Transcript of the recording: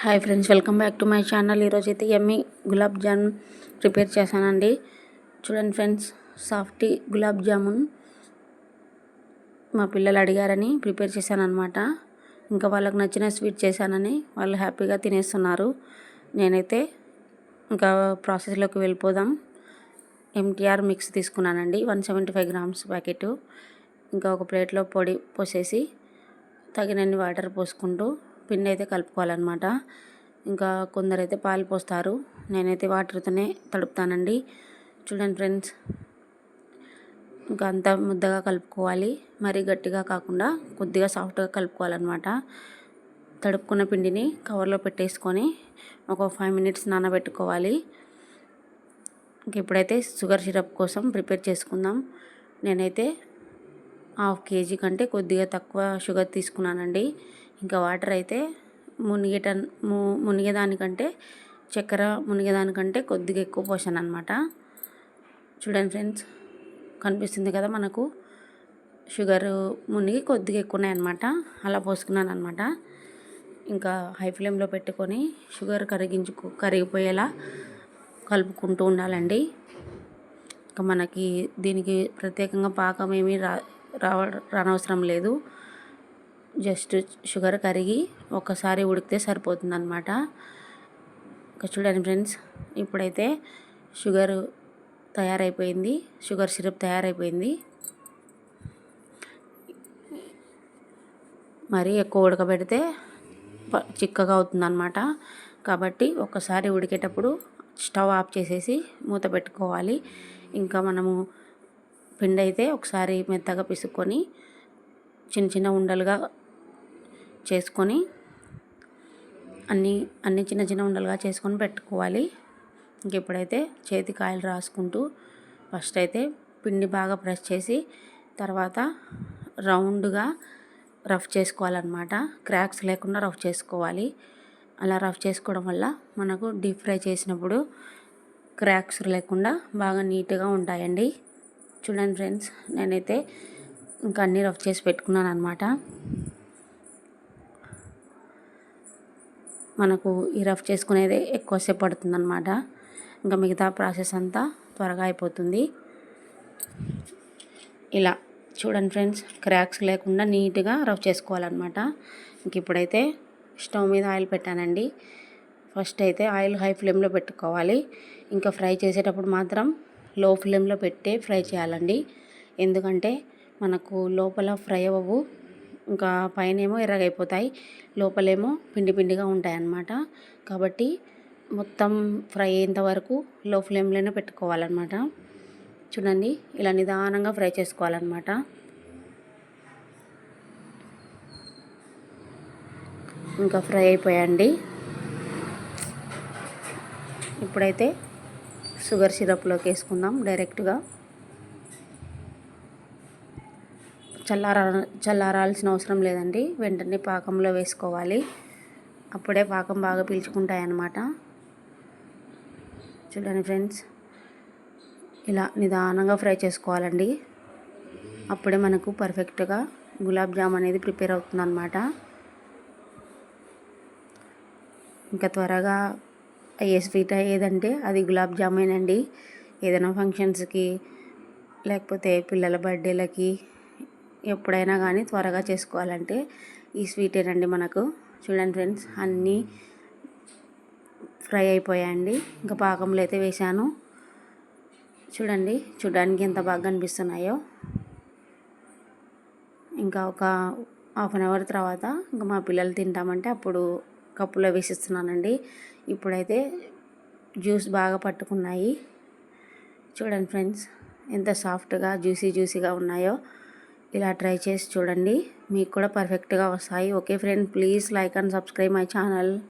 Hi friends, welcome back to my channel. ఈరోజైతే యమ్మీ gulab jamun prepare చేశానండి. చూడండి ఫ్రెండ్స్, సాఫ్టీ గులాబ్ జామున్ మా పిల్లలు అడిగారని ప్రిపేర్ చేశాను అనమాట. ఇంకా వాళ్ళకి నచ్చిన స్వీట్ చేశానని వాళ్ళు హ్యాపీగా తినేస్తున్నారు. నేనైతే ఇంకా ప్రాసెస్లోకి వెళ్ళిపోదాం. ఎంటీఆర్ మిక్స్ తీసుకున్నానండి, 175 గ్రామ్స్ ప్యాకెట్. ఇంకా ఒక ప్లేట్లో పొడి పోసేసి తగినన్ని వాటర్ పోసుకుంటూ పిండి అయితే కలుపుకోవాలన్నమాట. ఇంకా కొందరైతే పాలు పోస్తారు, నేనైతే వాటర్తోనే తడుపుతానండి. చూడండి ఫ్రెండ్స్, ఇంకా అంతా ముద్దగా కలుపుకోవాలి. మరీ గట్టిగా కాకుండా కొద్దిగా సాఫ్ట్గా కలుపుకోవాలన్నమాట. తడుపుకున్న పిండిని కవర్లో పెట్టేసుకొని ఒక 5 మినిట్స్ నానబెట్టుకోవాలి. ఇంక ఇప్పుడైతే షుగర్ సిరప్ కోసం ప్రిపేర్ చేసుకుందాం. నేనైతే 1/2 kg కంటే కొద్దిగా తక్కువ షుగర్ తీసుకున్నానండి. ఇంకా వాటర్ అయితే మునిగేదానికంటే చక్కెర మునిగేదానికంటే కొద్దిగా ఎక్కువ పోసాను అనమాట. చూడండి ఫ్రెండ్స్, కనిపిస్తుంది కదా మనకు షుగర్ మునిగి కొద్దిగా ఎక్కువ ఉన్నాయన్నమాట. అలా పోసుకున్నాను అనమాట. ఇంకా హై ఫ్లేమ్లో పెట్టుకొని షుగర్ కరిగిపోయేలా కలుపుకుంటూ ఉండాలండి. ఇంకా మనకి దీనికి ప్రత్యేకంగా పాకం ఏమీ రానవసరం లేదు. జస్ట్ షుగర్ కరిగి ఒకసారి ఉడికితే సరిపోతుంది అనమాట. ఇంకా చూడండి ఫ్రెండ్స్, ఇప్పుడైతే షుగర్ తయారైపోయింది, షుగర్ సిరప్ తయారైపోయింది. మరీ ఎక్కువ ఉడకబెడితే చిక్కగా అవుతుందన్నమాట. కాబట్టి ఒకసారి ఉడికేటప్పుడు స్టవ్ ఆఫ్ చేసేసి మూత పెట్టుకోవాలి. ఇంకా మనము పిండి అయితే ఒకసారి మెత్తగా పిసుక్కొని చిన్న చిన్న ఉండలుగా చేసుకొని అన్ని చిన్న చిన్న ఉండలుగా చేసుకొని పెట్టుకోవాలి. ఇంక ఇప్పుడైతే చేతికి ఆయిల్ రాసుకుంటూ ఫస్ట్ అయితే పిండి బాగా ప్రెస్ చేసి తర్వాత రౌండ్గా రఫ్ చేసుకోవాలన్నమాట. క్రాక్స్ లేకుండా రఫ్ చేసుకోవాలి. అలా రఫ్ చేసుకోవడం వల్ల మనకు డీప్ ఫ్రై చేసినప్పుడు క్రాక్స్ లేకుండా బాగా నీట్గా ఉంటాయండి. చూడండి ఫ్రెండ్స్, నేనైతే ఇంకా అన్నీ రఫ్ చేసి పెట్టుకున్నాను అనమాట. మనకు ఈ రఫ్ చేసుకునేది ఎక్కువసేపు పడుతుందన్నమాట. ఇంకా మిగతా ప్రాసెస్ అంతా త్వరగా అయిపోతుంది. ఇలా చూడండి ఫ్రెండ్స్, క్రాక్స్ లేకుండా నీట్గా రఫ్ చేసుకోవాలన్నమాట. ఇంక ఇప్పుడైతే స్టవ్ మీద ఆయిల్ పెట్టానండి. ఫస్ట్ అయితే ఆయిల్ హై ఫ్లేమ్లో పెట్టుకోవాలి. ఇంకా ఫ్రై చేసేటప్పుడు మాత్రం లో ఫ్లేమ్లో పెట్టే ఫ్రై చేయాలండి. ఎందుకంటే మనకు లోపల ఫ్రై అవ్వవు, ఇంకా పైన ఏమో ఎర్రగైపోతాయి, లోపలేమో పిండి పిండిగా ఉంటాయన్నమాట. కాబట్టి మొత్తం ఫ్రై అయ్యేంత వరకు లో ఫ్లేమ్లోనే పెట్టుకోవాలన్నమాట. చూడండి, ఇలా నిదానంగా ఫ్రై చేసుకోవాలన్నమాట. ఇంకా ఫ్రై అయిపోయాయండి. ఇప్పుడైతే షుగర్ సిరప్లోకి వేసుకుందాం డైరెక్ట్గా. చల్లారాల్సిన అవసరం లేదండి, వెంటనే పాకంలో వేసుకోవాలి. అప్పుడే పాకం బాగా పీల్చుకుంటాయి అన్నమాట. చూడండి ఫ్రెండ్స్, ఇలా నిదానంగా ఫ్రై చేసుకోవాలండి. అప్పుడే మనకు పర్ఫెక్ట్గా గులాబ్ జామ్ అనేది ప్రిపేర్ అవుతుందన్నమాట. ఇంకా త్వరగా అయ్యే స్వీట్ ఏదంటే అది గులాబ్ జామేనండి. ఏదైనా ఫంక్షన్స్కి లేకపోతే పిల్లల బర్త్డేలకి ఎప్పుడైనా కానీ త్వరగా చేసుకోవాలంటే ఈ స్వీటేనండి మనకు. చూడండి ఫ్రెండ్స్, అన్నీ ఫ్రై అయిపోయాయండి. ఇంకా పాకంలో అయితే వేసాను. చూడండి, చూడడానికి ఎంత బాగా కనిపిస్తున్నాయో. ఇంకా ఒక 1/2 అవర్ తర్వాత ఇంకా మా పిల్లలు తింటామంటే అప్పుడు కప్పులో వేసిస్తున్నానండి. ఇప్పుడైతే జ్యూస్ బాగా పట్టుకున్నాయి. చూడండి ఫ్రెండ్స్, ఎంత సాఫ్ట్గా జ్యూసీగా ఉన్నాయో. ఇలా ట్రై చేసి చూడండి, మీకు కూడా పర్ఫెక్ట్గా వస్తాయి. Okay friend, please like and subscribe my channel.